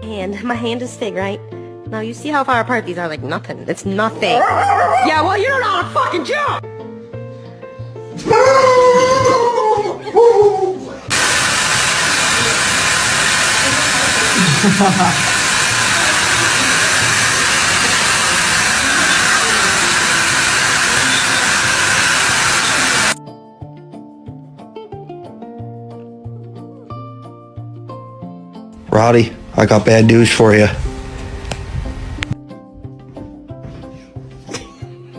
And my hand is big, right? Now you see how far apart these are, like nothing. It's nothing. Yeah, well, you don't know how to fucking jump! Roddy, I got bad news for you.